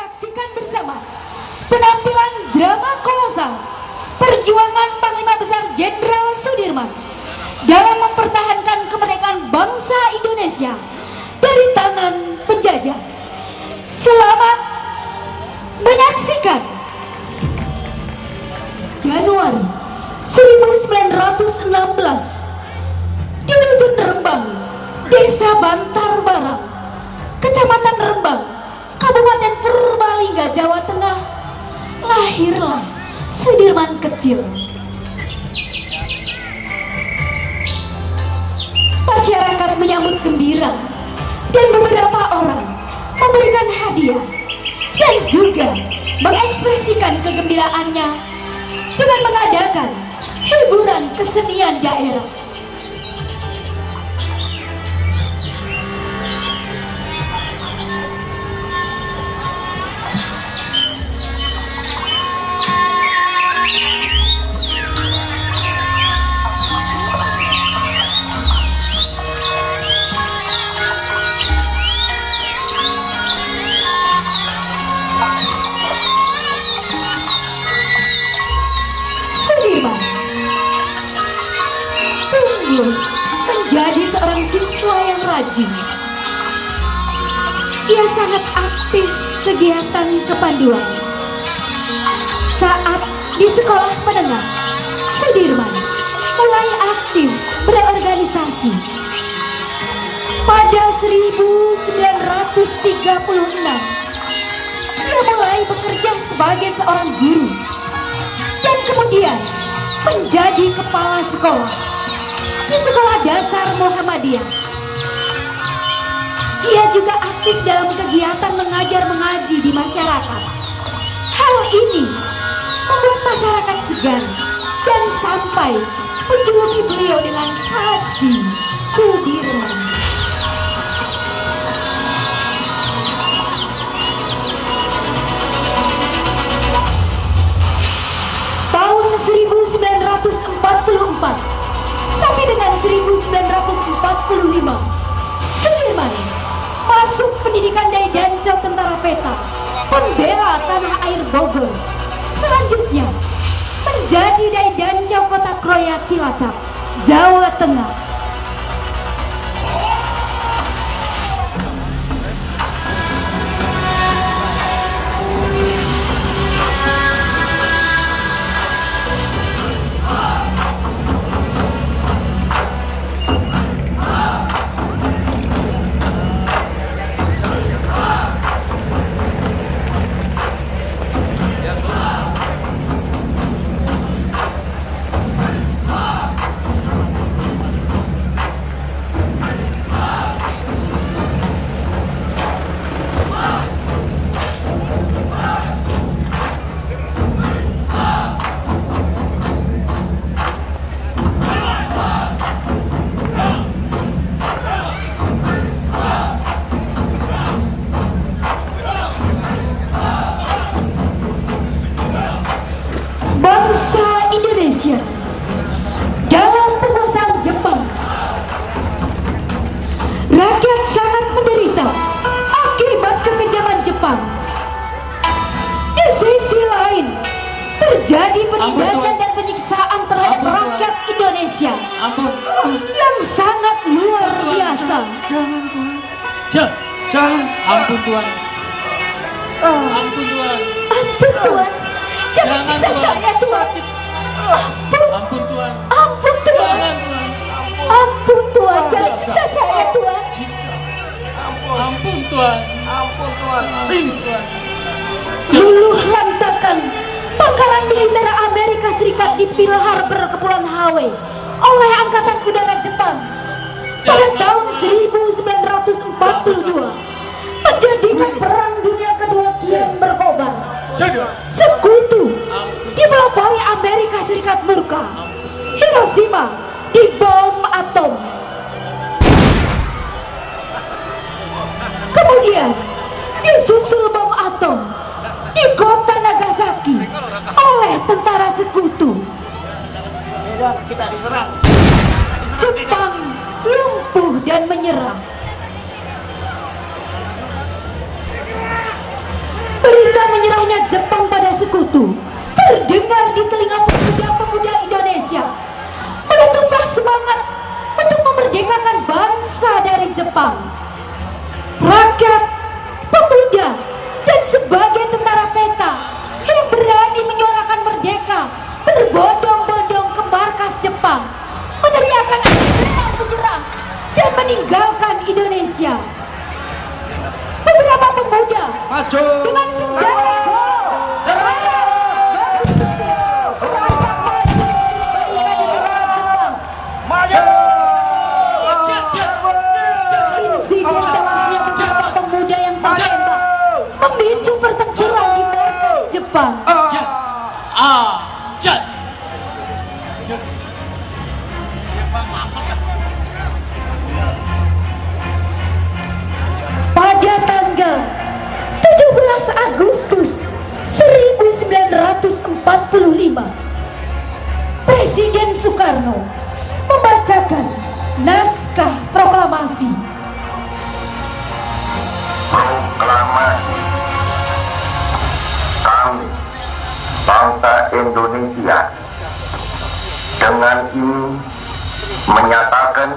saksikan bersama penampilan drama kolosal perjuangan Panglima Besar Jenderal Sudirman dalam mempertahankan kemerdekaan bangsa Indonesia dari tangan penjajah. Selamat menyaksikan. Januari 1916 di Dusun Rembang, Desa Bantar Barang, Kecamatan Rembang, Kabupaten Purbalingga, Jawa Tengah, lahirlah Sudirman kecil. Masyarakat menyambut gembira dan beberapa orang memberikan hadiah dan juga mengekspresikan kegembiraannya dengan mengadakan hiburan kesenian daerah. Menjadi seorang siswa yang rajin. Ia sangat aktif kegiatan kepanduan. Saat di sekolah menengah, Sudirman mulai aktif berorganisasi. Pada 1936, ia mulai bekerja sebagai seorang guru dan kemudian menjadi kepala sekolah di Sekolah Dasar Muhammadiyah. Ia juga aktif dalam kegiatan mengajar mengaji di masyarakat. Hal ini membuat masyarakat segan dan sampai menjuluki beliau dengan Haji Sudirman. Tahun 1944 sampai dengan 1945, Sudirman masuk pendidikan Daidanco Tentara Peta, pembela tanah air Bogor. Selanjutnya menjadi Daidanco Kota Kroya Cilacap, Jawa Tengah. Dalam penguasaan Jepang, rakyat sangat menderita akibat kekejaman Jepang. Di sisi lain, terjadi penindasan dan penyiksaan terhadap rakyat Indonesia yang sangat luar biasa. Jangan, ampun Tuhan. Ampun Tuhan. Ampun Tuhan. Jangan siksa saya Tuhan. Ampun Tuhan. Ampun Tuhan. Jangan Tuhan. Ampun Tuhan. Jangan siksa saya Tuhan. Ampun Tuhan. Ampun Tuhan. Luluh lantakan pangkalan militer Amerika Serikat di Pearl Harbor, Kepulauan Hawaii oleh Angkatan Udara Jepang pada tahun 1942 menjadikan Perang Dunia Kedua kian berkobar. Sekutu dipelopori Amerika Serikat murka. Hiroshima dibom atom. Kemudian disusul bom atom di kota Nagasaki oleh tentara sekutu. Kita diserang. Jepang lumpuh dan menyerah. menyerah. terdengar di telinga pemuda-pemuda Indonesia bertumpah semangat untuk memerdekakan bangsa dari Jepang. Rakyat, pemuda, dan sebagai tentara peta yang berani menyuarakan merdeka berbondong-bondong ke markas Jepang, meneriakan Jepang menyerah dan meninggalkan Indonesia. Beberapa pemuda Maju. dengan senjata golok insiden tewasnya beberapa pemuda yang tertembak memicu pertempuran di markas Jepang. Pada tanggal 17 Agustus 1945, Presiden Soekarno membacakan naskah proklamasi. Proklamasi kami, bangsa Indonesia, dengan ini menyatakan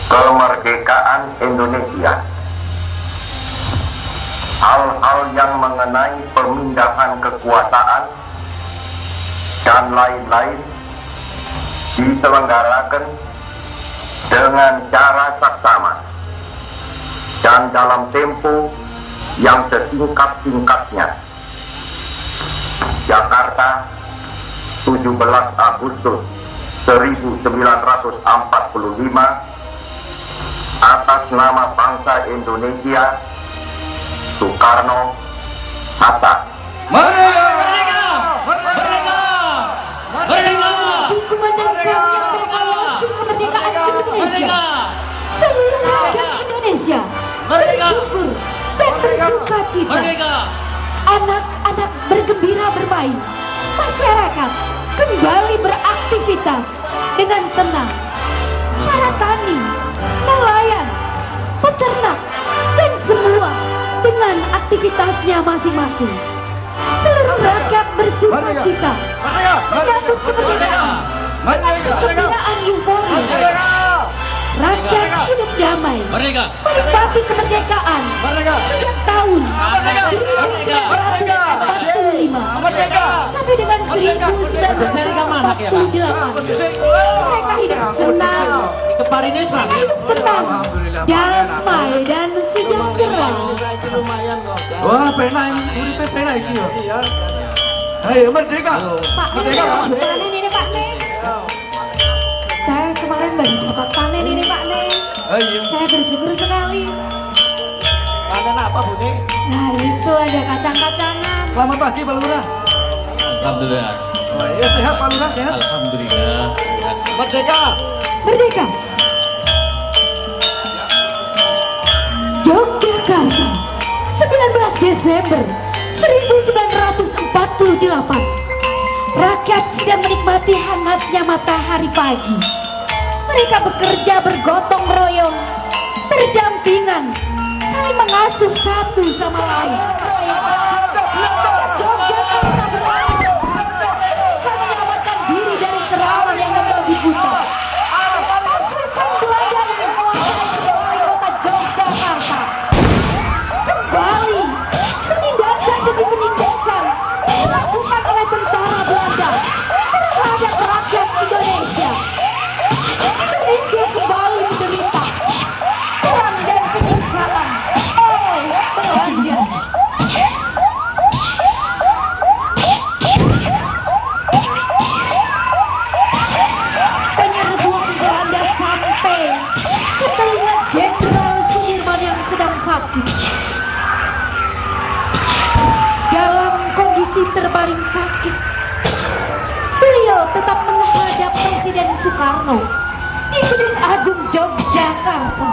kemerdekaan Indonesia. Hal-hal yang mengenai pemindahan kekuasaan dan lain-lain diselenggarakan dengan cara saksama dan dalam tempo yang sesingkat-singkatnya. Jakarta, 17 Agustus 1945, atas nama bangsa Indonesia, Soekarno, Hatta. Merdeka! Dikumandangkan yang mengawasi kemerdekaan Indonesia. Seluruh rakyat Indonesia bersyukur dan bersuka cita. Anak-anak bergembira bermain. Masyarakat kembali beraktivitas dengan tenang. Para tani, nelayan, peternak, dan semua dengan aktivitasnya masing-masing. Seluruh rakyat bersuka cita menyambut kemerdekaan dengan kegembiraan euforia. Rakyat hidup damai menikmati kemerdekaan sejak tahun 1945 sampai dengan 1948. Mereka hidup senang, tenang, damai, dan sejahtera. Wah, pena ini, uripe pena iki yo. Ayo merdeka. Pak panen ini Pak Ne. Saya kemarin baru dapat panen ini Pak Ne. Ayo. Saya bersyukur sekali. Panen apa, Bu Nek? Nah itu ada kacang-kacangan. Selamat pagi Pak Lurah. Alhamdulillah. Wah, ya sehat Pak Lurah, sehat. Alhamdulillah. Merdeka. Merdeka. Yogyakarta, 19 Desember 1948. Rakyat sedang menikmati hangatnya matahari pagi. Mereka bekerja bergotong royong, berdampingan, saling mengasuh satu sama lain. Yogyakarta berlalu. Mereka menyelamatkan diri dari serangan yang membabi buta. Pasukan Belanda ingin menguasai kota Yogyakarta. Kembali penindasan demi penindasan dilakukan oleh tentara Belanda terhadap rakyat Indonesia. Indonesia kembali menderita perang dan penyiksaan oleh Belanda. Penyerbuan Belanda sampai ke telinga Jenderal Sudirman yang sedang sakit. Dalam kondisi terbaring sakit, beliau tetap menghadap Presiden Soekarno di Gedung Agung Yogyakarta.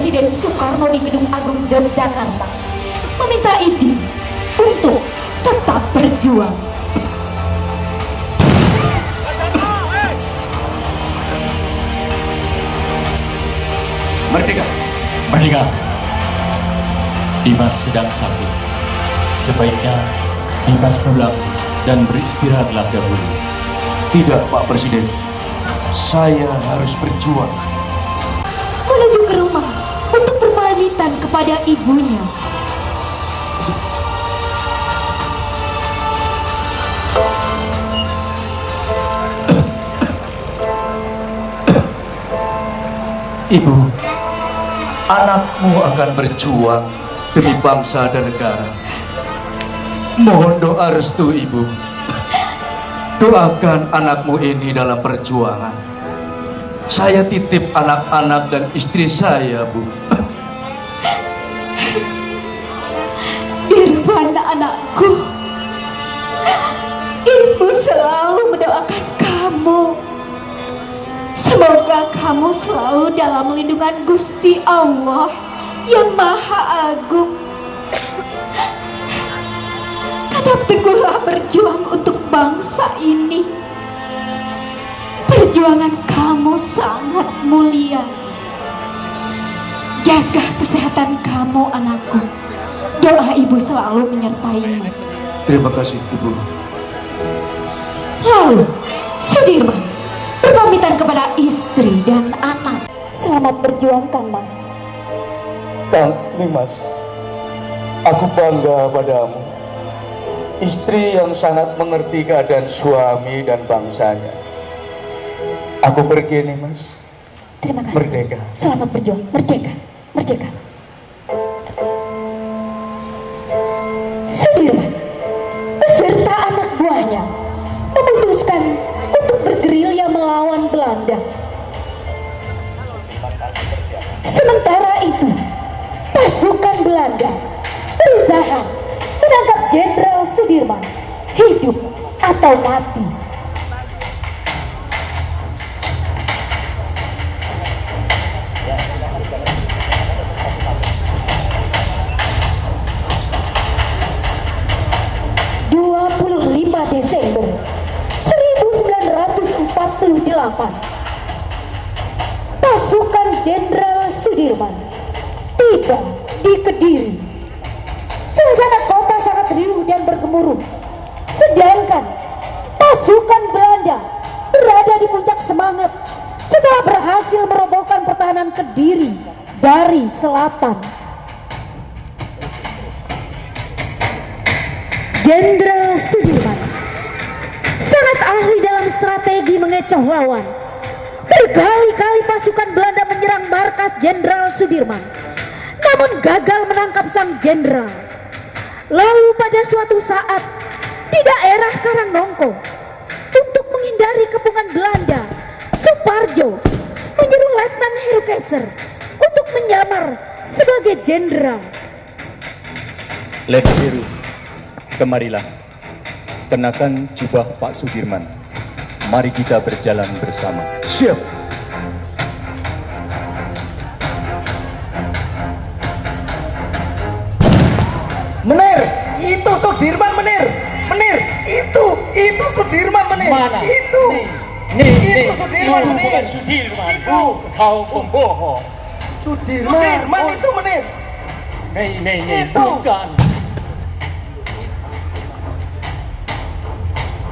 Presiden Soekarno di Gedung Agung Yogyakarta meminta izin untuk tetap berjuang. Merdeka. Merdeka. Dimas sedang sakit. Sebaiknya Dimas pulang dan beristirahatlah dahulu. Tidak, Pak Presiden. Saya harus berjuang. Menuju ke rumah untuk berpamitan kepada ibunya. Ibu, anakmu akan berjuang demi bangsa dan negara. Mohon doa restu Ibu. Doakan anakmu ini dalam perjuangan. Saya titip anak-anak dan istri saya, Bu. Irfan, anakku, ibu selalu mendoakan kamu. Semoga kamu selalu dalam lindungan Gusti Allah yang Maha Agung. Tetap teguhlah berjuang untuk bangsa ini. Perjuangan kamu sangat mulia. Jaga kesehatan kamu, anakku. Doa ibu selalu menyertaimu. Terima kasih, Ibu. Lalu, Sudirman berpamitan kepada istri dan anak. Selamat berjuang, Kang Mas. Kang Dimas, aku bangga padamu. Istri yang sangat mengerti keadaan suami dan bangsanya. Aku pergi nih, Mas. Terima kasih. Merdeka. Selamat berjuang. Merdeka. Merdeka. Sudirman beserta anak buahnya memutuskan untuk bergerilya melawan Belanda. Sementara itu, pasukan Belanda berusaha menangkap Jenderal Sudirman, hidup atau mati. Desember 1948, pasukan Jenderal Sudirman tiba di Kediri. Suasana kota sangat riuh dan bergemuruh, sedangkan pasukan Belanda berada di puncak semangat setelah berhasil merobohkan pertahanan Kediri dari selatan. Jenderal Sudirman sangat ahli dalam strategi mengecoh lawan. Berkali-kali pasukan Belanda menyerang markas Jenderal Sudirman, namun gagal menangkap sang jenderal. Lalu pada suatu saat di daerah Karangnongko, untuk menghindari kepungan Belanda, Suparjo menyuruh Letnan Heru Keiser untuk menyamar sebagai jenderal. Letnan Heru, kemarilah, kenakan jubah Pak Sudirman. Mari kita berjalan bersama. Siap. Menir, itu Sudirman, Menir. Menir, itu Sudirman, Menir. Mana? Itu. Itu Sudirman, Menir. Bukan Sudirman. Itu. Kau pembohong. Sudirman itu, Menir. Nih, Itu. bukan.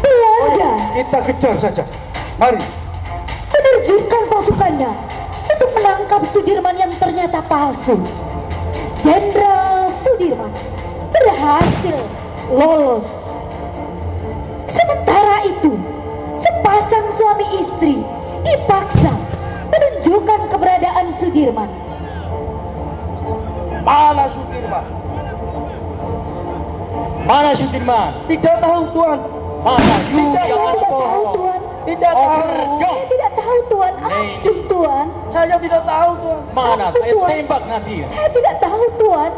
Belanda Kita kejar saja. Mari. menerjunkan pasukannya untuk menangkap Sudirman yang ternyata palsu. Jenderal Sudirman berhasil lolos. Sementara itu, sepasang suami istri dipaksa menunjukkan keberadaan Sudirman. Mana Sudirman? Mana Sudirman? Tidak tahu, Tuan. Mana? You Saya jangan tidak tahu, bohong. Tuan. Tidak Oh, tahu. kerja. Saya tidak tahu, Tuan. Ampun, Tuan. Saya tidak tahu, Tuan. Mana? Aku, Saya Tuan. tembak nanti. Saya tidak tahu, Tuan.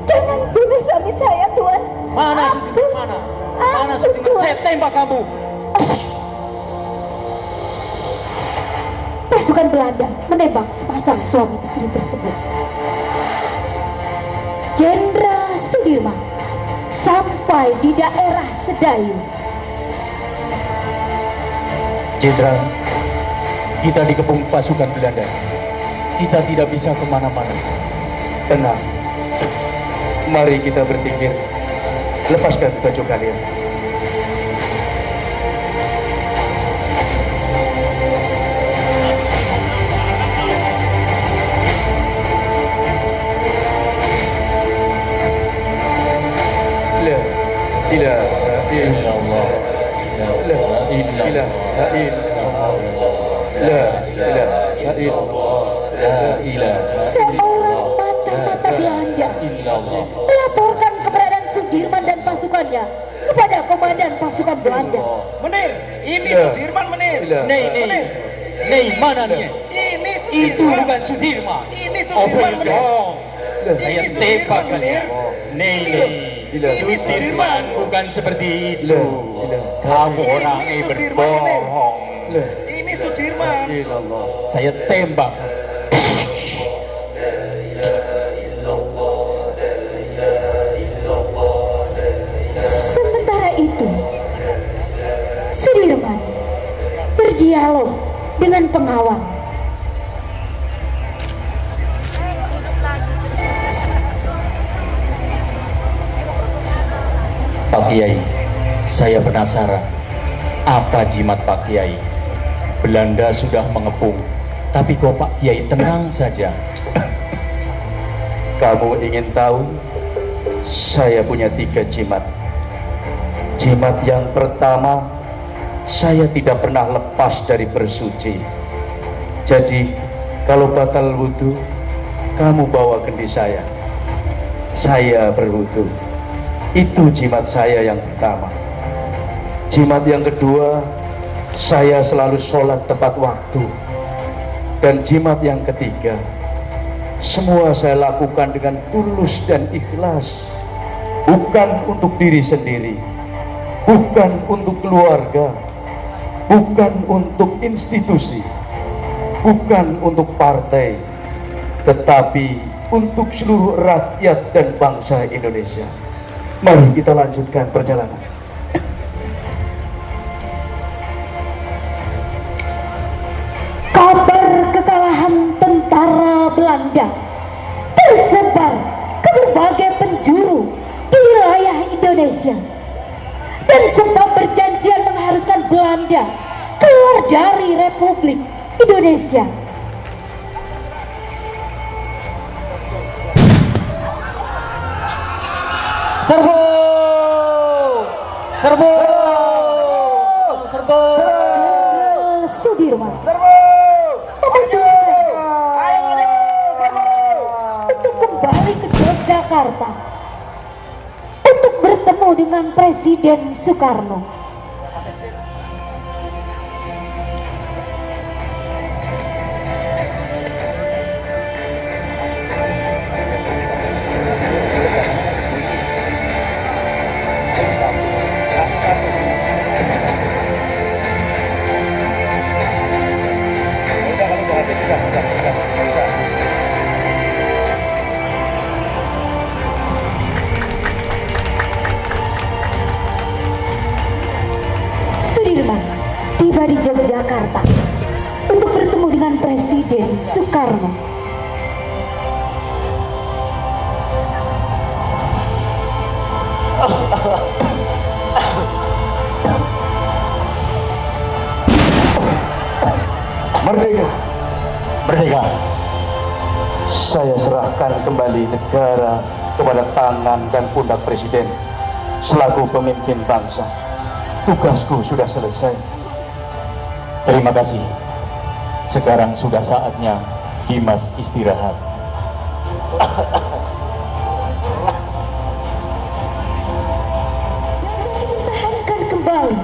Jangan bunuh suami saya, Tuan. Mana Ampun. Sudirman? Mana? Mana Ampun, Sudirman? Tuan. Saya tembak kamu. pasukan Belanda menembak sepasang suami istri tersebut. Jenderal Sudirman sampai di daerah Sedayu. Jenderal, kita dikepung pasukan Belanda. Kita tidak bisa kemana-mana. Tenang. Mari kita berpikir. Lepaskan baju kalian. La ilaha illallah. La ilaha illallah. La ilaha illallah. La ilaha Seorang mata-mata Belanda melaporkan keberadaan Sudirman dan pasukannya kepada komandan pasukan Belanda. Menir, ini Ya. Sudirman menir. Nei, mana nih? Ini Itu Sudirman. bukan Sudirman. Ini Sudirman menir. Dong. Saya Ini tembak Sudirman, kalian. Nei, Gila. Sudirman bukan seperti itu. Gila. Kamu Ini orangnya Sudirman, berbohong. Ini Sudirman. Ilallah. Saya tembak. Sementara itu, Sudirman berdialog dengan pengawal. Pak Kiai, saya penasaran. Apa jimat Pak Kiai? Belanda sudah mengepung, tapi kok Pak Kiai tenang saja? Kamu ingin tahu? Saya punya 3 jimat. Jimat yang pertama, saya tidak pernah lepas dari bersuci. Jadi, kalau batal wudhu, kamu bawa kendi saya. Saya berwudhu. Itu jimat saya yang pertama. Jimat yang kedua, saya selalu sholat tepat waktu. Dan jimat yang ketiga, semua saya lakukan dengan tulus dan ikhlas, bukan untuk diri sendiri, bukan untuk keluarga, bukan untuk institusi, bukan untuk partai, tetapi untuk seluruh rakyat dan bangsa Indonesia. Mari kita lanjutkan perjalanan. Kabar kekalahan tentara Belanda tersebar ke berbagai penjuru di wilayah Indonesia, dan sebab perjanjian mengharuskan Belanda keluar dari Republik Indonesia. Serbu! Serbu! Serbu! Jenderal Sudirman memutuskan untuk kembali ke Yogyakarta untuk bertemu dengan Presiden Soekarno. Sudirman tiba di Yogyakarta untuk bertemu dengan Presiden Soekarno. Merdeka! Merdeka. Saya serahkan kembali negara kepada tangan dan pundak Presiden selaku pemimpin bangsa. Tugasku sudah selesai. Terima kasih. Sekarang sudah saatnya Dimas istirahat. Tahankan kembali,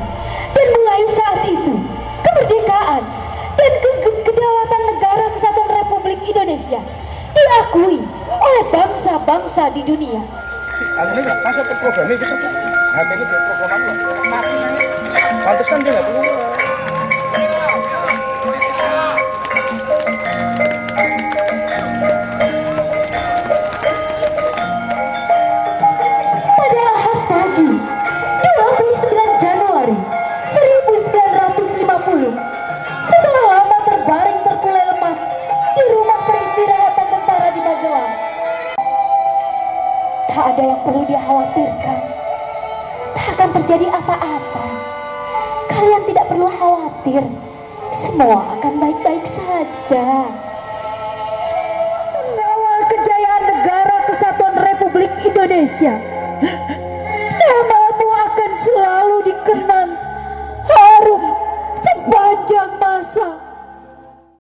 dan mulai saat itu kemerdekaan dan kedaulatan negara kesatuan Republik Indonesia diakui oleh bangsa-bangsa di dunia. Aku ini masuk ke program ini, HP ini buat program aku mati saya. Pantesan dia nggak keluar. ada yang perlu dikhawatirkan. Tak akan terjadi apa-apa. Kalian tidak perlu khawatir. Semua akan baik-baik saja. Mengawal kejayaan negara kesatuan Republik Indonesia